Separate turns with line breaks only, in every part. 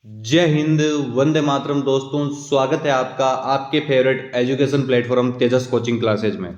जय हिंद। वंदे मातरम। दोस्तों, स्वागत है आपका आपके फेवरेट एजुकेशन प्लेटफॉर्म तेजस कोचिंग क्लासेज में।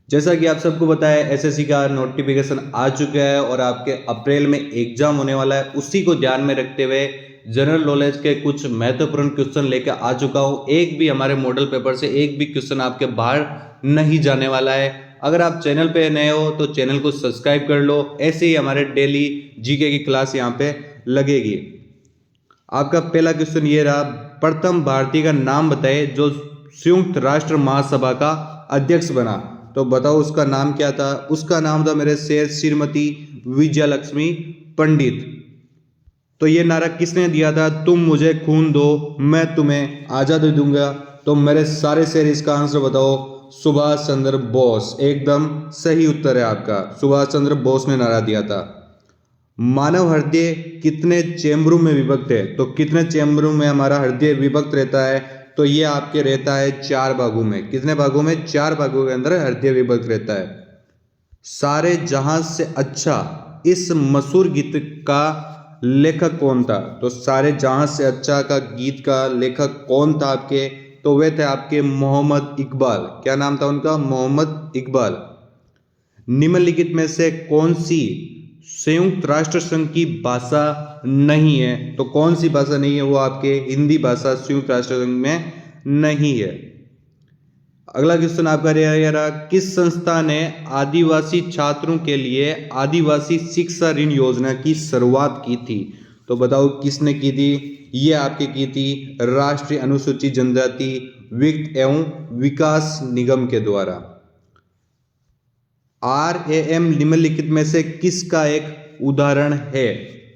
जैसा कि आप सबको पता है, एसएससी का नोटिफिकेशन आ चुका है और आपके अप्रैल में एग्जाम होने वाला है। उसी को ध्यान में रखते हुए जनरल नॉलेज के कुछ महत्वपूर्ण क्वेश्चन लेकर आ चुका हूं। एक भी हमारे मॉडल पेपर से एक भी क्वेश्चन आपके बाहर नहीं जाने वाला है। अगर आप चैनल पे नए हो तो चैनल को सब्सक्राइब कर लो। ऐसे ही हमारे डेली जीके की क्लास यहाँ पे लगेगी। आपका पहला क्वेश्चन ये रहा, प्रथम भारतीय का नाम बताइए जो संयुक्त राष्ट्र महासभा का अध्यक्ष बना। तो बताओ उसका नाम क्या था। उसका नाम था मेरे शेर श्रीमती विजयलक्ष्मी पंडित। तो ये नारा किसने दिया था? तुम मुझे खून दो, मैं तुम्हें आजादी दूंगा। तो मेरे सारे शेर इसका आंसर बताओ। सुभाष चंद्र बोस। एकदम सही उत्तर है आपका। सुभाष चंद्र बोस ने नारा दिया था। मानव हृदय कितने चेम्बरों में विभक्त है? तो कितने चेम्बरों में हमारा हृदय विभक्त रहता है? तो ये आपके रहता है 4 भागों में। कितने भागों में? 4 भागों के अंदर हृदय विभक्त रहता है। सारे जहां से अच्छा इस मशहूर गीत का लेखक कौन था? तो सारे जहां से अच्छा का गीत का लेखक कौन था आपके? तो वे थे आपके मोहम्मद इकबाल। क्या नाम था उनका? मोहम्मद इकबाल। निम्नलिखित में से कौन सी संयुक्त राष्ट्र संघ की भाषा नहीं है? तो कौन सी भाषा नहीं है? वो आपके हिंदी भाषा संयुक्त राष्ट्र संघ में नहीं है। अगला क्वेश्चन आपका रहा, किस संस्था ने आदिवासी छात्रों के लिए आदिवासी शिक्षा ऋण योजना की शुरुआत की थी? तो बताओ किसने की थी? ये आपके की थी राष्ट्रीय अनुसूचित जनजाति वित्त एवं विकास निगम के द्वारा। RAM निम्नलिखित में से किसका एक उदाहरण है?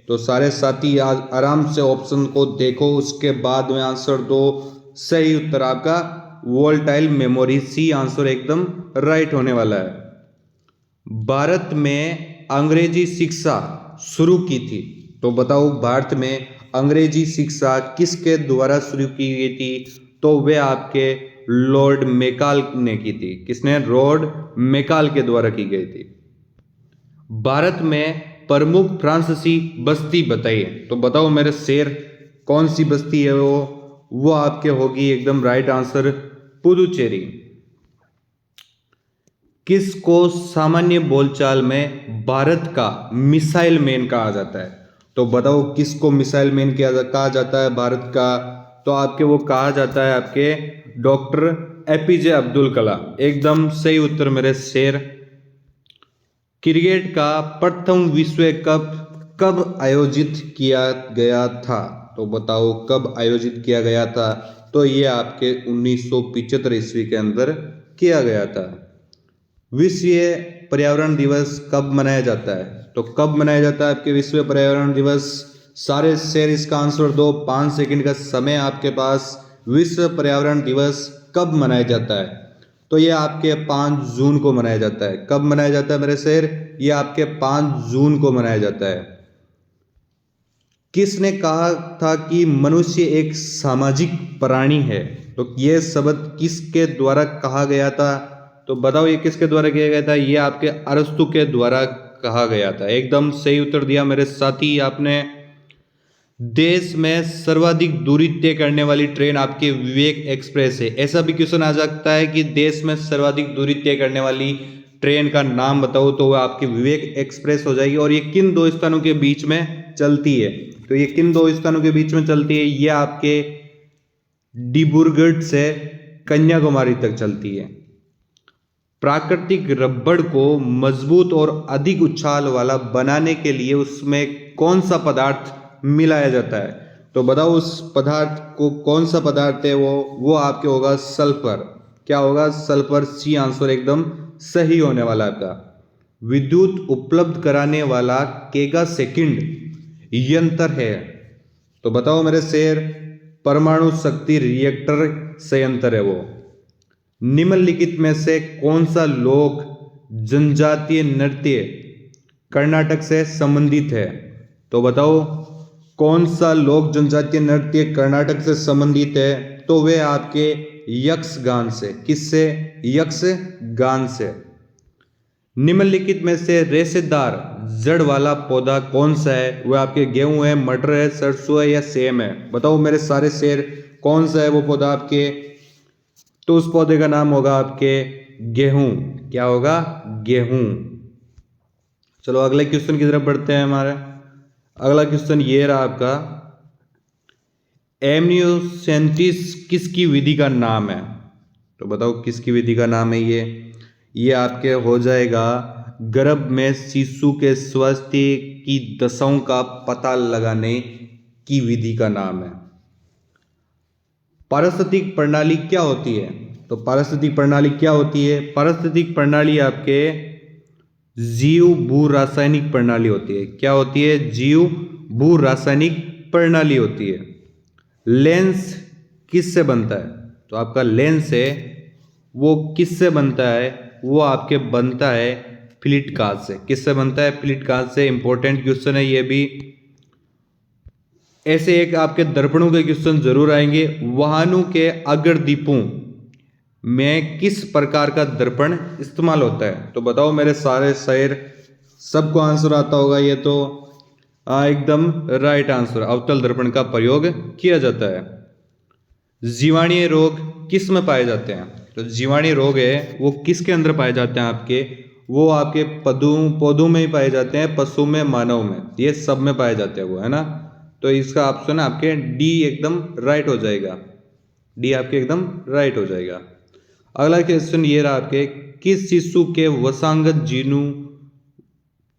तो सारे साथी आराम से ऑप्शन को देखो, उसके बाद में आंसर दो। सही उत्तर आपका वोल्टाइल मेमोरी। सी आंसर एकदम राइट होने वाला है। भारत में अंग्रेजी शिक्षा शुरू की थी। तो बताओ भारत में अंग्रेजी शिक्षा किसके द्वारा शुरू की गई थी? तो वे आपके लॉर्ड मेकाल ने की थी। किसने? लॉर्ड मेकाल के द्वारा की गई थी। भारत में प्रमुख फ्रांसीसी बस्ती बताइए। तो बताओ मेरे शेर कौन सी बस्ती है? वो आपके होगी एकदम राइट आंसर पुदुचेरी। किसको सामान्य बोलचाल में भारत का मिसाइल मैन कहा जाता है? तो बताओ किसको मिसाइल मैन कहा जाता है भारत का? तो आपके वो कहा जाता है आपके डॉक्टर APJ अब्दुल कलाम। एकदम सही उत्तर मेरे शेर। क्रिकेट का प्रथम विश्व कप कब आयोजित किया गया था? तो बताओ कब आयोजित किया गया था? तो ये आपके 1975 ईस्वी के अंदर किया गया था। विश्व पर्यावरण दिवस कब मनाया जाता है? तो कब मनाया जाता है आपके विश्व पर्यावरण दिवस? सारे शेर इसका आंसर दो। 5 सेकंड का समय आपके पास। विश्व पर्यावरण दिवस कब मनाया जाता है? तो ये आपके 5 जून को मनाया जाता है। कब मनाया जाता है मेरे शेर? ये आपके 5 जून को मनाया जाता है। किसने कहा था कि मनुष्य एक सामाजिक प्राणी है? तो ये शब्द किसके द्वारा कहा गया था? तो बताओ ये किसके द्वारा किया गया था? ये आपके अरस्तु के द्वारा कहा गया था। एकदम सही उत्तर दिया मेरे साथी आपने। देश में सर्वाधिक दूरी तय करने वाली ट्रेन आपके विवेक एक्सप्रेस है। ऐसा भी क्वेश्चन आ सकता है कि देश में सर्वाधिक दूरी तय करने वाली ट्रेन का नाम बताओ, तो वह आपकी विवेक एक्सप्रेस हो जाएगी। और ये किन 2 स्थानों के बीच में चलती है? तो ये किन 2 स्थानों के बीच में चलती है? ये आपके डिब्रूगढ़ से कन्याकुमारी तक चलती है। प्राकृतिक रबड़ को मजबूत और अधिक उछाल वाला बनाने के लिए उसमें कौन सा पदार्थ मिलाया जाता है? तो बताओ उस पदार्थ को कौन सा पदार्थ है? वो आपके होगा सल्फर। क्या होगा? सल्फर। सी आंसर एकदम सही होने वाला आपका। विद्युत उपलब्ध कराने वाला केगा सेकंड यंत्र है? तो बताओ मेरे शेर परमाणु शक्ति रिएक्टर संयंत्र है वो। निम्नलिखित में से कौन सा लोक जनजातीय नृत्य कर्नाटक से संबंधित है? तो बताओ कौन सा लोक जनजातीय नृत्य कर्नाटक से संबंधित है? तो वे आपके यक्षगान से। किससे? यक्षगान से। निम्नलिखित में से रेशेदार जड़ वाला पौधा कौन सा है? वह आपके गेहूं है, मटर है, सरसों है या सेम है? बताओ मेरे सारे शेर, कौन सा है वो पौधा आपके? तो उस पौधे का नाम होगा आपके गेहूं। क्या होगा? गेहूं। चलो अगले क्वेश्चन की तरफ बढ़ते हैं। हमारा अगला क्वेश्चन ये रहा आपका, एमनियोसेंसिस किसकी विधि का नाम है? तो बताओ किसकी विधि का नाम है ये आपके हो जाएगा गर्भ में शिशु के स्वास्थ्य की दशाओं का पता लगाने की विधि का नाम है। पारिस्थितिक प्रणाली क्या होती है? तो पारिस्थितिक प्रणाली क्या होती है? पारिस्थितिक प्रणाली आपके जीव भू रासायनिक प्रणाली होती है। क्या होती है? जीव भू रासायनिक प्रणाली होती है। लेंस किससे बनता है? तो आपका लेंस है वो किससे बनता है? वो आपके बनता है फ्लिट कांच से। किससे बनता है? फ्लिट कांच से। इंपॉर्टेंट क्वेश्चन है ये भी। ऐसे एक आपके दर्पणों के क्वेश्चन जरूर आएंगे। वाहनों के अग्रदीपों में किस प्रकार का दर्पण इस्तेमाल होता है? तो बताओ मेरे सारे शेर, सबको आंसर आता होगा ये तो। एकदम राइट आंसर, अवतल दर्पण का प्रयोग किया जाता है। जीवाणुीय रोग किस में पाए जाते हैं? तो जीवाणुीय रोग है वो किसके अंदर पाए जाते हैं आपके? वो आपके पौधों में ही पाए जाते हैं, पशु में, मानव में, ये सब में पाए जाते हैं वो, है ना। तो इसका ऑप्शन आपके डी एकदम राइट हो जाएगा। डी आपके एकदम राइट हो जाएगा। अगला क्वेश्चन ये रहा आपके, किस शिशु के वसांगत जीनों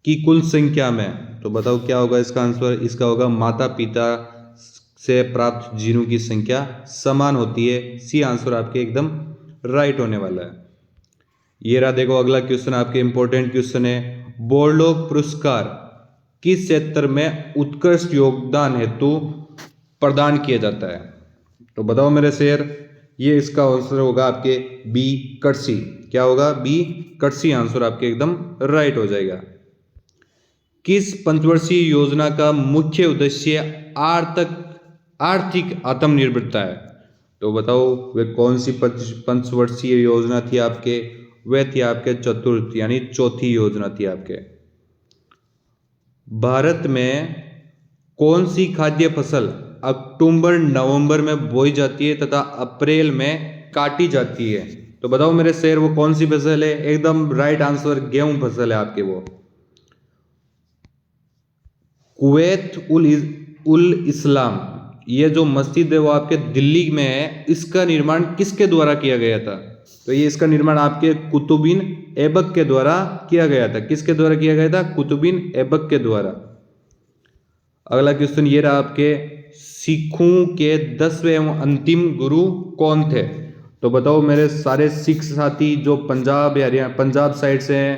की कुल संख्या में? तो बताओ क्या होगा इसका आंसर? इसका होगा माता पिता से प्राप्त जीनों की संख्या समान होती है। सी आंसर आपके एकदम राइट होने वाला है। ये रहा देखो अगला क्वेश्चन आपके इंपॉर्टेंट क्वेश्चन है, बोरलॉग पुरस्कार किस क्षेत्र में उत्कृष्ट योगदान हेतु प्रदान किया जाता है? तो बताओ मेरे शेर, ये इसका आंसर होगा आपके बी कृषि। क्या होगा? बी कृषि आंसर आपके एकदम राइट हो जाएगा। किस पंचवर्षीय योजना का मुख्य उद्देश्य आर्थिक आत्मनिर्भरता है? तो बताओ वे कौन सी पंचवर्षीय योजना थी आपके? वह थी आपके चतुर्थ यानी चौथी योजना थी आपके। भारत में कौन सी खाद्य फसल अक्टूबर नवंबर में बोई जाती है तथा अप्रैल में काटी जाती है? तो बताओ मेरे शेर वो कौन सी फसल है? एकदम राइट आंसर गेहूं फसल है आपके वो। कुवैत उल इस्लाम, ये जो मस्जिद है वो आपके दिल्ली में है, इसका निर्माण किसके द्वारा किया गया था? तो ये इसका निर्माण आपके कुतुबिन ऐबक के द्वारा किया गया था। किसके द्वारा किया गया था? कुतुबिन ऐबक के द्वारा। अगला क्वेश्चन ये रहा आपके, सिखों के 10वें एवं अंतिम गुरु कौन थे? तो बताओ मेरे सारे सिख साथी जो पंजाब हरियाणा पंजाब साइड से हैं,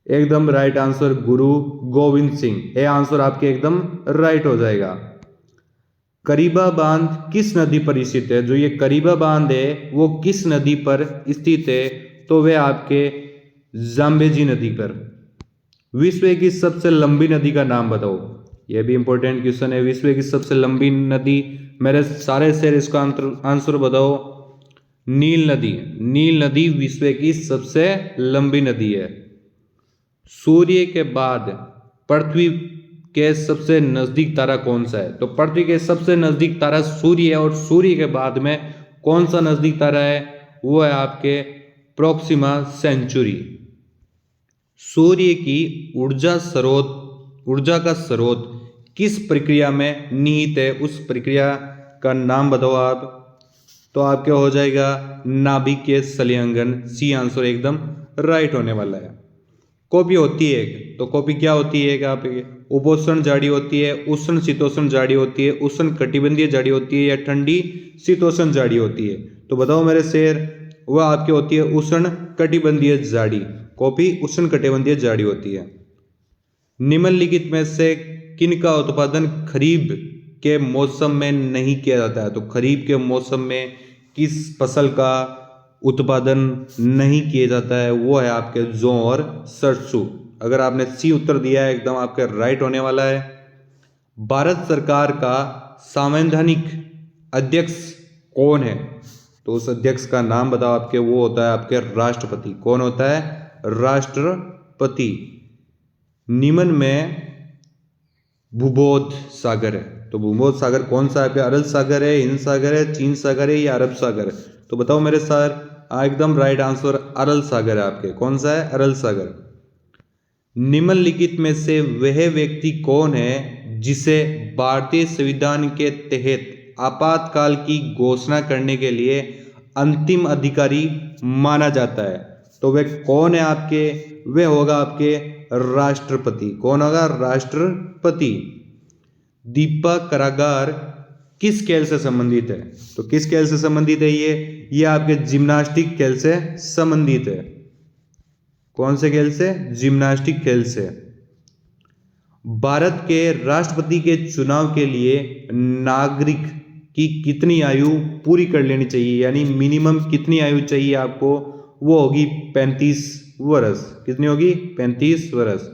एकदम राइट आंसर गुरु गोविंद सिंह। ये आंसर आपके एकदम राइट हो जाएगा। करीबा बांध किस नदी पर स्थित है? जो ये करीबा बांध है वो किस नदी पर स्थित है? तो वे आपके जाम्बेजी नदी पर। विश्व की सबसे लंबी नदी का नाम बताओ। यह भी इंपॉर्टेंट क्वेश्चन है। विश्व की सबसे लंबी नदी, मेरे सारे शेर इसका आंसर बताओ। नील नदी। नील नदी विश्व की सबसे लंबी नदी है। सूर्य के बाद पृथ्वी के सबसे नजदीक तारा कौन सा है? तो पृथ्वी के सबसे नजदीक तारा सूर्य है, और सूर्य के बाद में कौन सा नजदीक तारा है? वो है आपके प्रोक्सिमा सेंचुरी। सूर्य की ऊर्जा का स्रोत किस प्रक्रिया में निहित है? उस प्रक्रिया का नाम बताओ आप। तो आपके हो जाएगा नाभिकीय संलयन। सी आंसर एकदम राइट होने वाला है। कॉपी होती है एक, तो कॉपी क्या होती है? आप उपोष्ण झाड़ी होती है, उष्ण शीतोष्ण झाड़ी होती है, उष्ण कटिबंधीय झाड़ी होती है, या ठंडी शीतोष्ण झाड़ी होती है? तो बताओ मेरे शेर, वह आपकी होती है उष्ण कटिबंधीय झाड़ी। कॉपी उष्ण कटिबंधीय झाड़ी होती है। निम्नलिखित में से किनका उत्पादन खरीफ के मौसम में नहीं किया जाता है? तो खरीफ के मौसम में किस फसल का उत्पादन नहीं किया जाता है? वो है आपके जौ और सरसों। अगर आपने सी उत्तर दिया है एकदम आपके राइट होने वाला है। भारत सरकार का संवैधानिक अध्यक्ष कौन है? तो उस अध्यक्ष का नाम बताओ आपके। वो होता है आपके राष्ट्रपति। कौन होता है? राष्ट्रपति। निम्न में भूमध्य सागर है, तो भूमध्य सागर कौन सा है? अरल सागर है, हिंद सागर है, चीन सागर है या अरब सागर है? तो बताओ मेरे सर, एकदम राइट आंसर अरल सागर है आपके। कौन सा है? अरल सागर। निम्नलिखित में से वह व्यक्ति कौन है जिसे भारतीय संविधान के तहत आपातकाल की घोषणा करने के लिए अंतिम अधिकारी माना जाता है? तो वह कौन है आपके? वह होगा आपके राष्ट्रपति। कौन होगा? राष्ट्रपति। दीपक कारागार किस खेल से संबंधित है? तो किस खेल से संबंधित है ये आपके जिम्नास्टिक खेल से संबंधित है। कौन से खेल से? जिम्नास्टिक खेल से। भारत के राष्ट्रपति के चुनाव के लिए नागरिक की कितनी आयु पूरी कर लेनी चाहिए, यानी मिनिमम कितनी आयु चाहिए आपको? वो होगी 35 वर्ष। कितनी होगी? 35 वर्ष।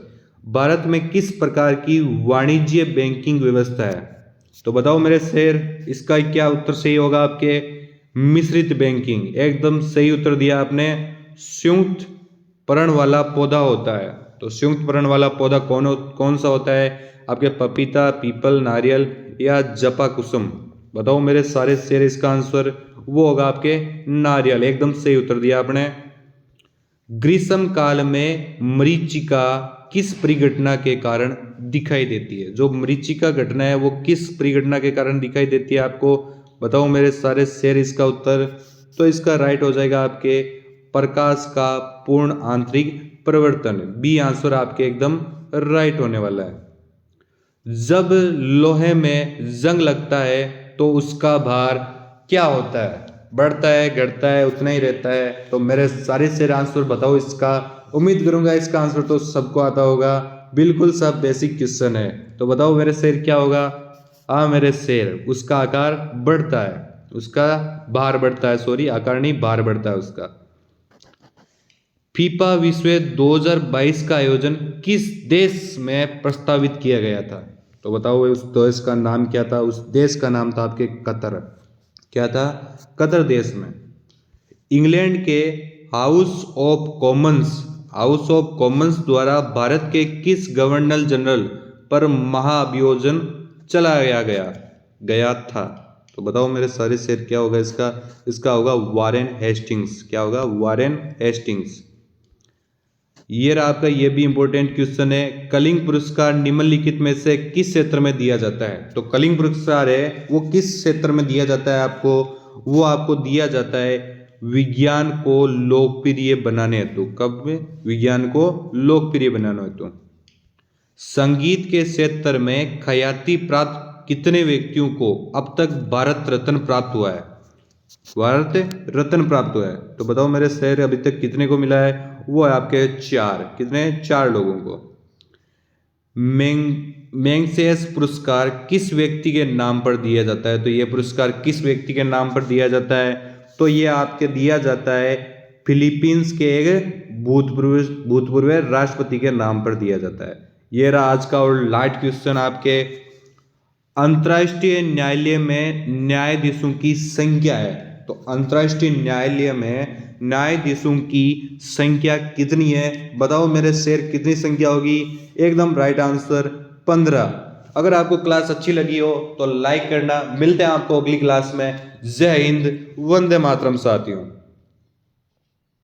भारत में किस प्रकार की वाणिज्य बैंकिंग व्यवस्था है? तो बताओ मेरे शेर, इसका क्या उत्तर सही होगा आपके? मिश्रित बैंकिंग। एकदम सही उत्तर दिया आपने। संयुक्त पर्ण वाला पौधा होता है, तो संयुक्त पर्ण वाला पौधा कौन सा होता है? आपके पपीता, पीपल, नारियल या जपा कुसुम? बताओ मेरे सारे शेर, इसका आंसर वो होगा आपके नारियल। एकदम सही उत्तर दिया आपने। ग्रीष्म काल में मरीचिका किस परिघटना के कारण दिखाई देती है? जो मरीचिका घटना है वो किस परिघटना के कारण दिखाई देती है आपको? बताओ मेरे सारे शेर, इसका उत्तर तो इसका राइट हो जाएगा आपके प्रकाश का पूर्ण आंतरिक परिवर्तन। बी आंसर आपके एकदम राइट होने वाला है। जब लोहे में जंग लगता है तो उसका भार क्या होता है? बढ़ता है, घटता है, उतना ही रहता है? तो मेरे सारे शेर आंसर बताओ इसका। उम्मीद करूंगा इसका आंसर तो सबको आता होगा, बिल्कुल सब बेसिक क्वेश्चन है। तो बताओ मेरे शेर क्या होगा? मेरे शेर, उसका आकार बढ़ता है, उसका भार बढ़ता है, सॉरी आकार नहीं, भार बढ़ता है उसका। फीफा विश्व 2022 का आयोजन किस देश में प्रस्तावित किया गया था? तो बताओ उस देश का नाम क्या था? उस देश का नाम था आपके कतर। क्या था? कतर देश में। इंग्लैंड के हाउस ऑफ कॉमन्स द्वारा भारत के किस गवर्नर जनरल पर महाअभियोजन चलाया गया था? तो बताओ मेरे सारे शेर, क्या होगा इसका? इसका होगा वारेन हेस्टिंग्स। क्या होगा? Warren Hastings. ये रहा आपका, ये भी इंपॉर्टेंट क्वेश्चन है। कलिंग पुरस्कार निम्नलिखित में से किस क्षेत्र में दिया जाता है? तो कलिंग पुरस्कार है वो किस क्षेत्र में दिया जाता है आपको? वो आपको दिया जाता है विज्ञान को लोकप्रिय बनाने हेतु। कब में? विज्ञान को लोकप्रिय बनाने हेतु। संगीत के क्षेत्र में ख्याति प्राप्त कितने व्यक्तियों को अब तक भारत रत्न प्राप्त हुआ है? भारत रत्न प्राप्त हुआ है। तो बताओ मेरे शेर, अभी तक कितने को मिला है? वो है आपके 4। कितने? 4 लोगों को। मैग्सेस पुरस्कार किस व्यक्ति के नाम पर दिया जाता है? तो ये पुरस्कार किस व्यक्ति के नाम पर दिया जाता है? तो ये आपके दिया जाता है फिलीपींस के एक भूतपूर्व राष्ट्रपति के नाम पर दिया जाता है। ये रहा आज का और लाइट क्वेश्चन आपके। अंतर्राष्ट्रीय न्यायालय में न्यायाधीशों की संख्या है, तो अंतर्राष्ट्रीय न्यायालय में न्यायाधीशों की संख्या कितनी है? बताओ मेरे शेर, कितनी संख्या होगी? एकदम राइट आंसर 15। अगर आपको क्लास अच्छी लगी हो तो लाइक करना। मिलते हैं आपको अगली क्लास में। जय हिंद, वंदे मातरम साथियों।